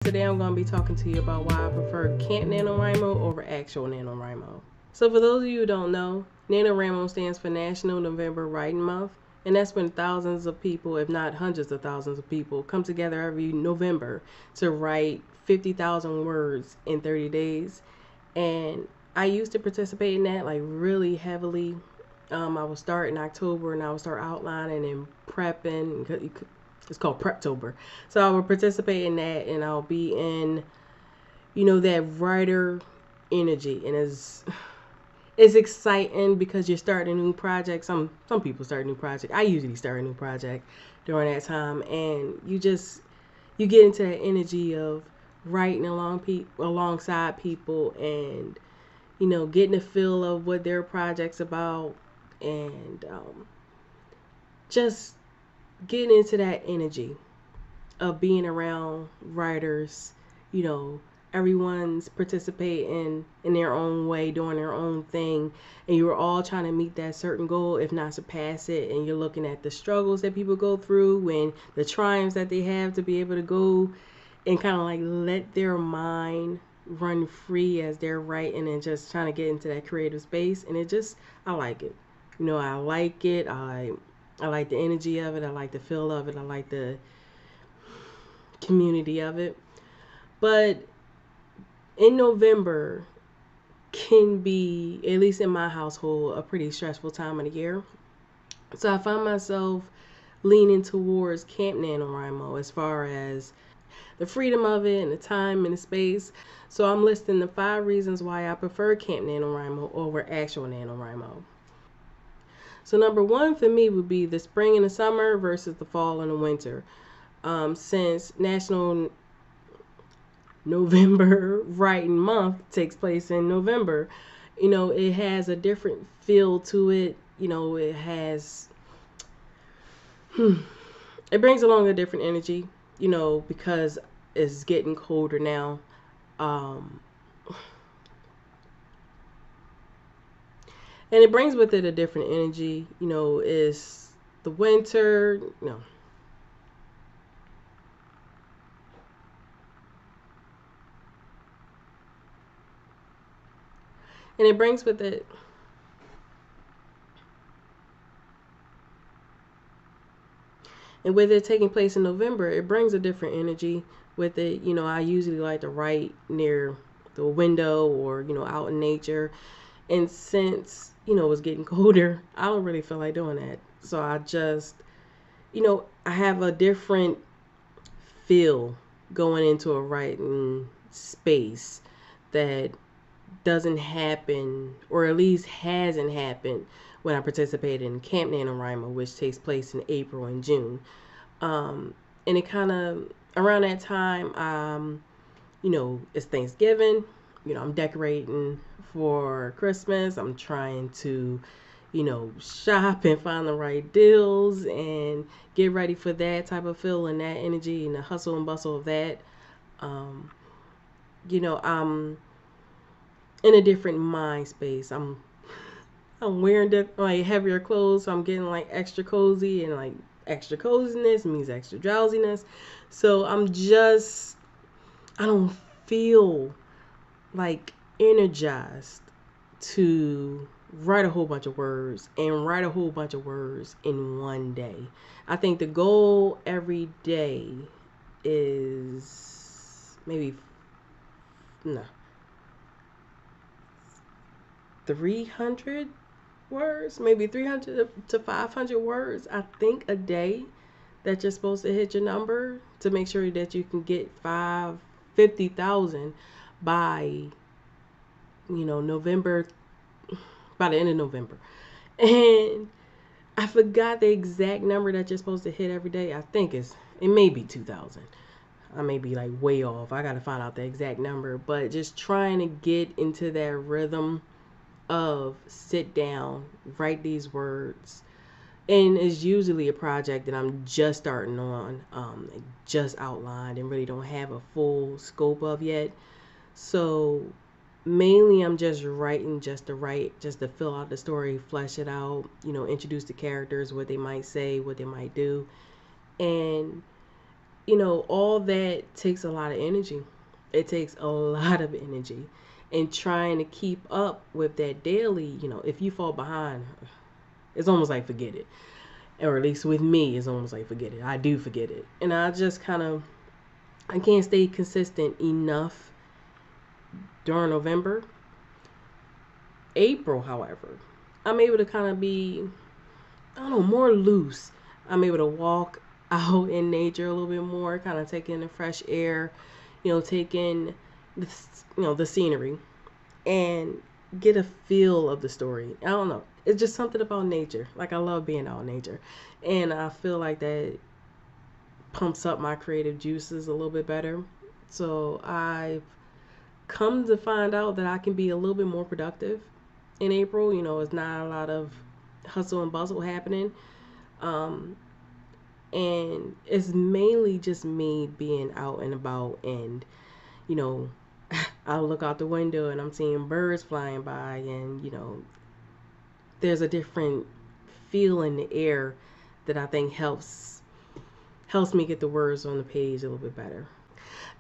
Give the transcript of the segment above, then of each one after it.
Today I'm going to be talking to you about why I prefer Camp Nanowrimo over actual NaNoWriMo. So for those of you who don't know, NaNoWriMo stands for National November Writing Month, and that's when thousands of people, if not hundreds of thousands of people, come together every November to write 50,000 words in 30 days. And I used to participate in that like really heavily. I would start in October and I would start outlining and prepping. It's called Preptober. So I will participate in that and I'll be in, that writer energy. And it's exciting because you're starting a new project. Some people start a new project. I usually start a new project during that time, and you get into that energy of writing alongside people, and getting a feel of what their project's about, and just getting into that energy of being around writers. you know Everyone's participating in their own way, doing their own thing, and you're all trying to meet that certain goal, if not surpass it. And you're looking at the struggles that people go through and the triumphs that they have to be able to go and kind of like let their mind run free as they're writing and just trying to get into that creative space. And I like it. I like it. I like the energy of it. I like the feel of it. I like the community of it. But in November can be, at least in my household, a pretty stressful time of the year. So I find myself leaning towards Camp Nanowrimo as far as the freedom of it and the time and the space. So I'm listing the 5 reasons why I prefer Camp Nanowrimo over actual NaNoWriMo. So number one for me would be the spring and the summer versus the fall and the winter. Since National November Writing Month takes place in November, it has a different feel to it. It has, it brings along a different energy, because it's getting colder now. Um, and it brings with it a different energy. Is the winter, and it brings with it and with it taking place in November, it brings a different energy with it. I usually like to write near the window or out in nature, and since it's getting colder, I don't really feel like doing that. So I just, I have a different feel going into a writing space that doesn't happen, or at least hasn't happened, when I participated in Camp Nanowrimo, which takes place in April and June. And it kind of, around that time, it's Thanksgiving. I'm decorating for Christmas. I'm trying to, shop and find the right deals and get ready for that type of feel and that energy and the hustle and bustle of that. Um, I'm in a different mind space. I'm wearing like heavier clothes, so I'm getting like extra cozy, and like extra coziness means extra drowsiness. So I don't feel like energized to write a whole bunch of words and write a whole bunch of words in one day. I think the goal every day is maybe, no, 300 words, maybe 300 to 500 words, I think, a day, that you're supposed to hit your number to make sure that you can get 50,000 by, November, by the end of November. And I forgot the exact number that you're supposed to hit every day. I think it may be 2,000. I may be like way off. I got to find out the exact number, but just trying to get into that rhythm of sit down, write these words. And it's usually a project that I'm just starting on, just outlined, and really don't have a full scope of yet. So mainly I'm just writing just to write, just to fill out the story, flesh it out, introduce the characters, what they might say, what they might do. And all that takes a lot of energy. It takes a lot of energy. And trying to keep up with that daily, if you fall behind, it's almost like forget it. Or at least with me, it's almost like forget it. I do forget it. And I just I can't stay consistent enough during November. April, however, I'm able to kind of be, I don't know, more loose. I'm able to walk out in nature a little bit more, kind of take in the fresh air, take in the, the scenery and get a feel of the story. I don't know. It's just something about nature. Like I love being out in nature. And I feel like that pumps up my creative juices a little bit better. So I've come to find out that I can be a little bit more productive in April. It's not a lot of hustle and bustle happening. And it's mainly just me being out and about, and I look out the window and I'm seeing birds flying by, and there's a different feel in the air that I think helps me get the words on the page a little bit better.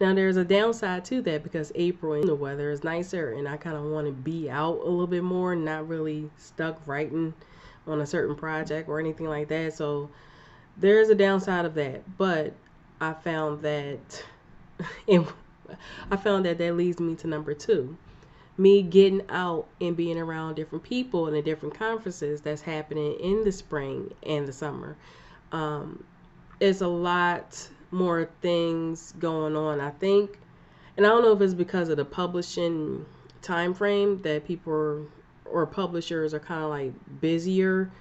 Now there's a downside to that, because April and the weather is nicer and I kind of want to be out a little bit more, not really stuck writing on a certain project or anything like that. So there's a downside of that, but I found that and that leads me to number 2. Me getting out and being around different people and the different conferences that's happening in the spring and the summer. It's a lot more things going on, I think. And I don't know if it's because of the publishing time frame that people or publishers are kind of like busier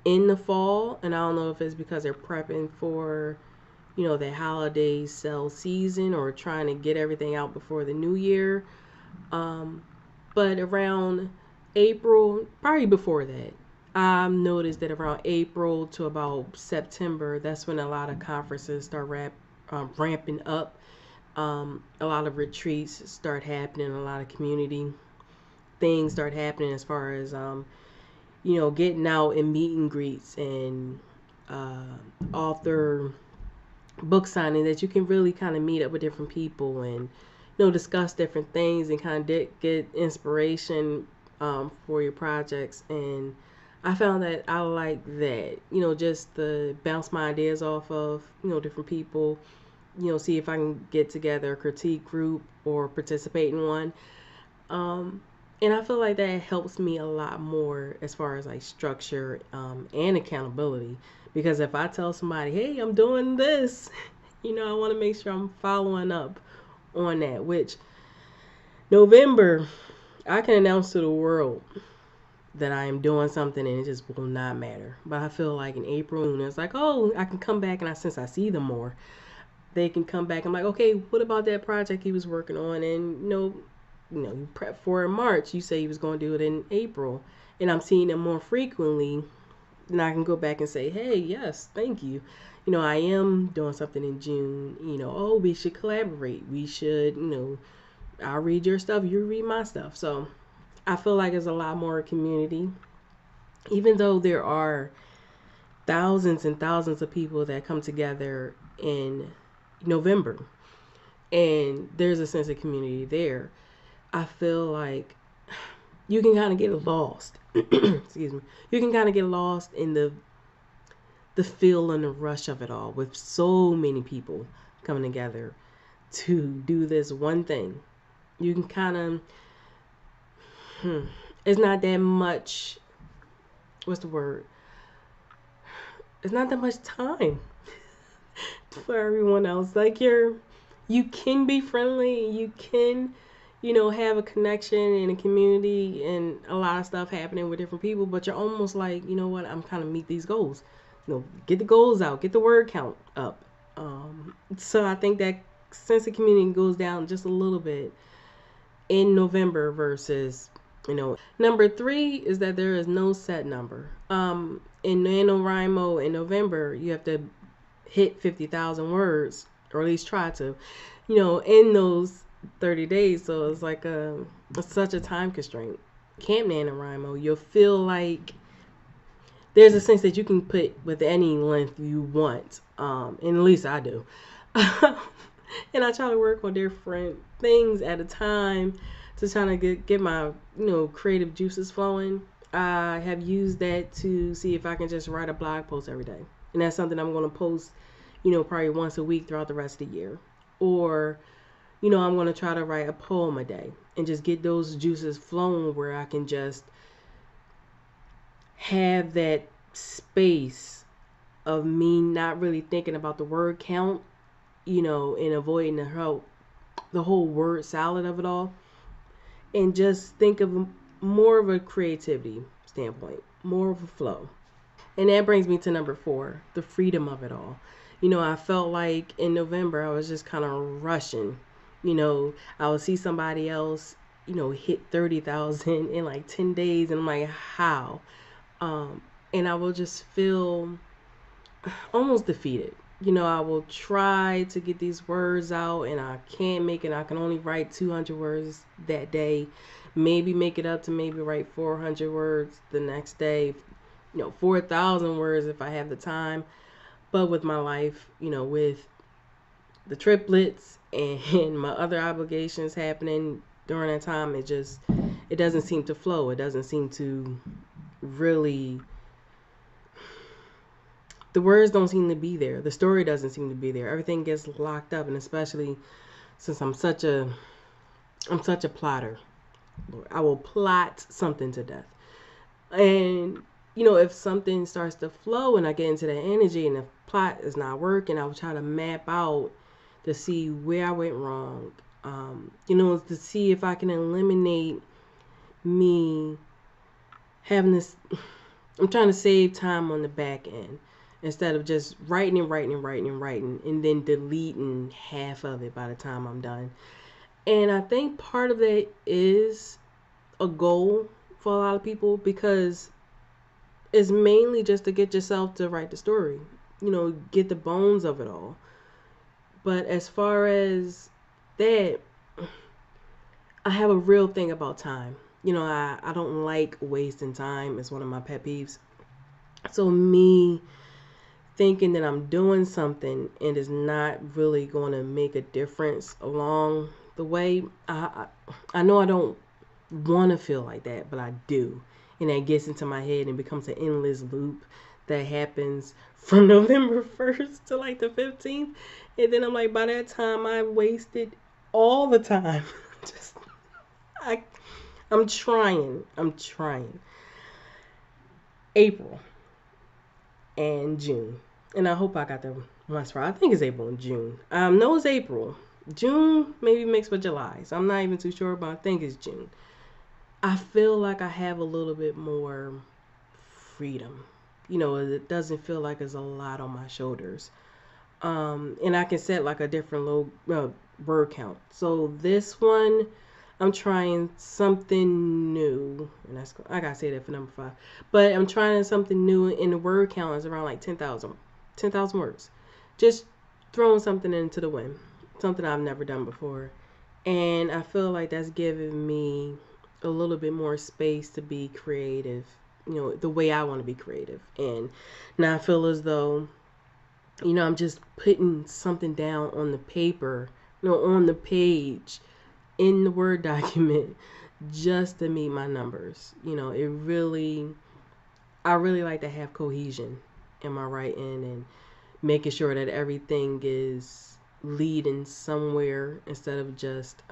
in the fall. And I don't know if it's because they're prepping for the holiday sell season or trying to get everything out before the new year. But around April, probably before that, I noticed that around April to about September, that's when a lot of conferences start ramping up. A lot of retreats start happening, a lot of community things start happening as far as getting out and meet and greets and author book signing, that you can really kind of meet up with different people and discuss different things and kind of get inspiration for your projects. And I found that I like that, just to bounce my ideas off of different people, see if I can get together a critique group or participate in one. And I feel like that helps me a lot more as far as like structure and accountability. Because if I tell somebody, hey, I'm doing this, I want to make sure I'm following up on that. Which November, I can announce to the world that I am doing something and it just will not matter. But I feel like in April, it's like, oh, I can come back, and since I see them more, they can come back. I'm like, okay, what about that project he was working on? And you prep for it in March. You say he was going to do it in April, and I'm seeing them more frequently. Then I can go back and say, hey, yes, thank you. I am doing something in June. Oh, we should collaborate. We should, I'll read your stuff, you read my stuff. So I feel like there's a lot more community, even though there are thousands and thousands of people that come together in November, and there's a sense of community there. I feel like you can kind of get lost. Excuse me. You can kind of get lost in the feel and the rush of it all, with so many people coming together to do this one thing. You can kind of, it's not that much, what's the word? It's not that much time for everyone else. Like you can be friendly, you can, have a connection in a community and a lot of stuff happening with different people, but you're almost like, what, I'm kind of meet these goals. Get the goals out, get the word count up. So I think that sense of community goes down just a little bit in November versus, Number 3 is that there is no set number. In NaNoWrimo in November, you have to hit 50,000 words, or at least try to, in those 30 days. So it's like such a time constraint. Camp Nanowrimo, you'll feel like there's a sense that you can put with any length you want, and at least I do. And I try to work on different things at a time to try to get my creative juices flowing. I have used that to see if I can just write a blog post every day, and that's something I'm going to post, probably once a week throughout the rest of the year. Or I'm going to try to write a poem a day and just get those juices flowing where I can just have that space of me not really thinking about the word count, and avoiding the whole word salad of it all, and just think of more of a creativity standpoint, more of a flow. And that brings me to number 4, the freedom of it all. I felt like in November I was just kind of rushing. I would see somebody else, hit 30,000 in like 10 days, and I'm like, how? And I will just feel almost defeated. I will try to get these words out and I can't make it. I can only write 200 words that day. Maybe make it up to maybe write 400 words the next day. 4,000 words if I have the time. But with my life, with the triplets and my other obligations happening during that time, it doesn't seem to flow. It doesn't seem to really, the words don't seem to be there. The story doesn't seem to be there. Everything gets locked up, and especially since I'm such a plotter. I will plot something to death. And if something starts to flow and I get into that energy and the plot is not working, I will try to map out to see where I went wrong. To see if I can eliminate me having this. I'm trying to save time on the back end instead of just writing and writing and writing and writing and then deleting half of it by the time I'm done. And I think part of that is a goal for a lot of people, because it's mainly just to get yourself to write the story, get the bones of it all. But as far as that, I have a real thing about time. I don't like wasting time. It's one of my pet peeves. So me thinking that I'm doing something and is not really going to make a difference along the way, I know I don't want to feel like that, but I do. And that gets into my head and becomes an endless loop that happens from November 1st to like the 15th. And then I'm like, by that time, I wasted all the time. Just, I, I'm trying. I'm trying. April and June. And I hope I got the months right. I think it's April and June. No, it's April. June maybe mixed with July. So I'm not even too sure, but I think it's June. I feel like I have a little bit more freedom. It doesn't feel like there's a lot on my shoulders. And I can set like a different low word count. So this one, I'm trying something new, and I gotta say that for number 5. But I'm trying something new, and the word count is around like 10,000 words. Just throwing something into the wind, something I've never done before, and I feel like that's giving me a little bit more space to be creative, the way I want to be creative. And now I feel as though, I'm just putting something down on the paper, on the page, in the Word document, just to meet my numbers. I really like to have cohesion in my writing and making sure that everything is leading somewhere instead of just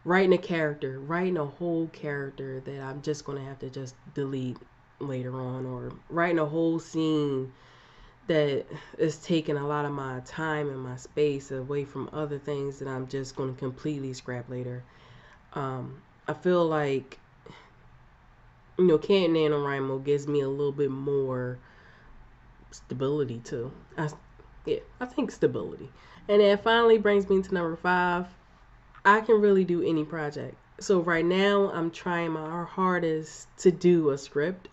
writing a whole character that I'm just going to have to just delete later on, or writing a whole scene that is taking a lot of my time and my space away from other things that I'm just going to completely scrap later. I feel like, Camp Nanowrimo gives me a little bit more stability too. I think stability. And that finally brings me to number 5. I can really do any project. So right now I'm trying my hardest to do a script.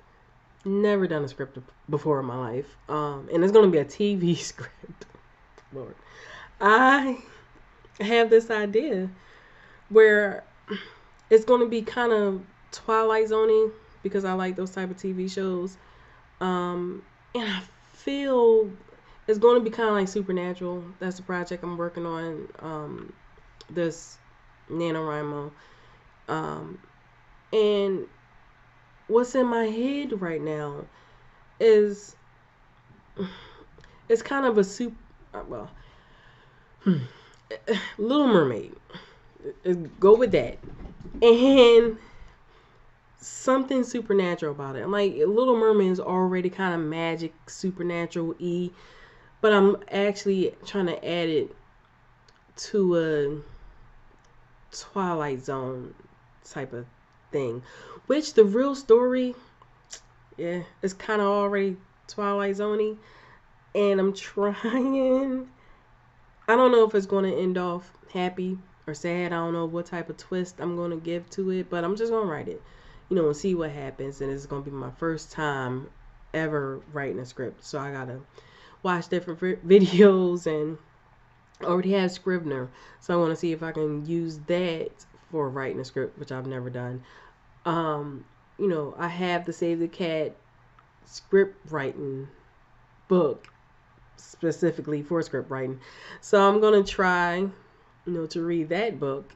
Never done a script before in my life. And it's going to be a TV script. Lord. I have this idea where it's going to be kind of Twilight Zone-y, because I like those type of TV shows. And I feel It's going to be kind of like Supernatural. That's the project I'm working on. This NaNoWriMo. And what's in my head right now is it's kind of a Little Mermaid. Go with that. And something supernatural about it. I'm like, Little Mermaid is already kind of magic, supernatural-y, but I'm actually trying to add it to a Twilight Zone type of thing, which the real story, yeah, it's kind of already Twilight Zone-y, and I'm trying. I don't know if it's going to end off happy or sad. I don't know what type of twist I'm going to give to it, but I'm just going to write it, and see what happens. And it's going to be my first time ever writing a script, so I gotta watch different videos, and I already have Scrivener, so I want to see if I can use that for writing a script, which I've never done. I have the Save the Cat script writing book specifically for script writing, so I'm gonna try, to read that book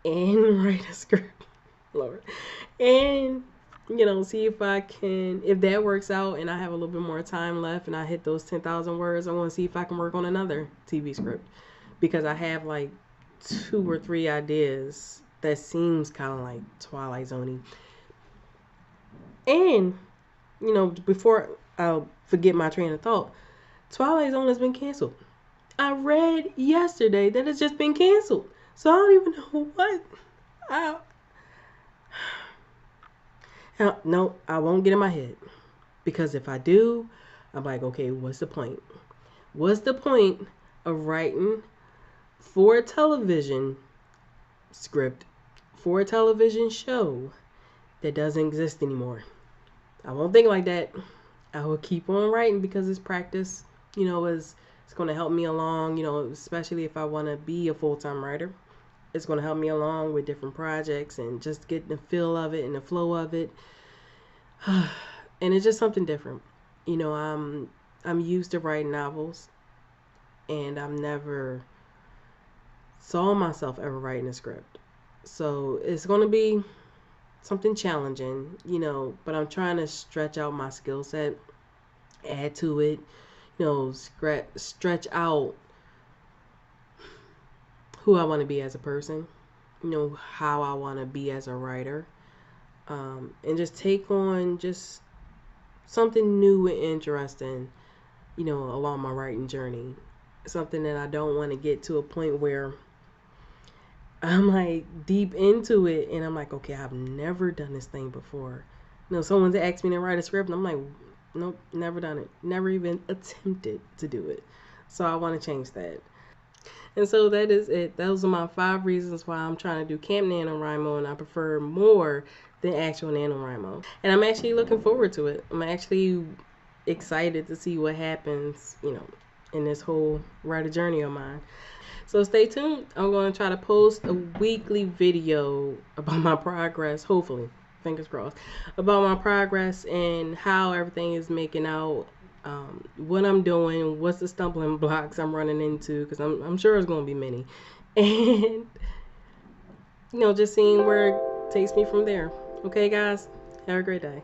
and write a script, Lord, and see if I can, if that works out and I have a little bit more time left and I hit those 10,000 words, I want to see if I can work on another TV script, because I have like 2 or 3 ideas that seems kind of like Twilight Zone-y. And, before I'll forget my train of thought, Twilight Zone has been canceled. I read yesterday that it's just been canceled. So I don't even know what. No, I won't get in my head. Because if I do, I'm like, okay, what's the point? What's the point of writing for a television script, for a television show that doesn't exist anymore? I won't think like that. I will keep on writing because it's practice, it's going to help me along, especially if I want to be a full-time writer. It's going to help me along with different projects and just get the feel of it and the flow of it. And it's just something different. I'm used to writing novels, and I've never saw myself ever writing a script. So it's going to be something challenging, but I'm trying to stretch out my skill set, add to it, stretch out who I want to be as a person, how I want to be as a writer, and just take on just something new and interesting, along my writing journey. Something that I don't want to get to a point where I'm like deep into it and I'm like, okay, I've never done this thing before. Someone's asked me to write a script and I'm like, nope, never done it. Never even attempted to do it. So I want to change that. And so that is it. Those are my 5 reasons why I'm trying to do Camp Nanowrimo, and I prefer more than actual NaNoWrimo. And I'm actually looking forward to it. I'm actually excited to see what happens, in this whole writer journey of mine. So stay tuned. I'm going to try to post a weekly video about my progress, hopefully, fingers crossed, about my progress and how everything is making out, what I'm doing, what's the stumbling blocks I'm running into, because I'm sure there's going to be many. And, just seeing where it takes me from there. Okay, guys? Have a great day.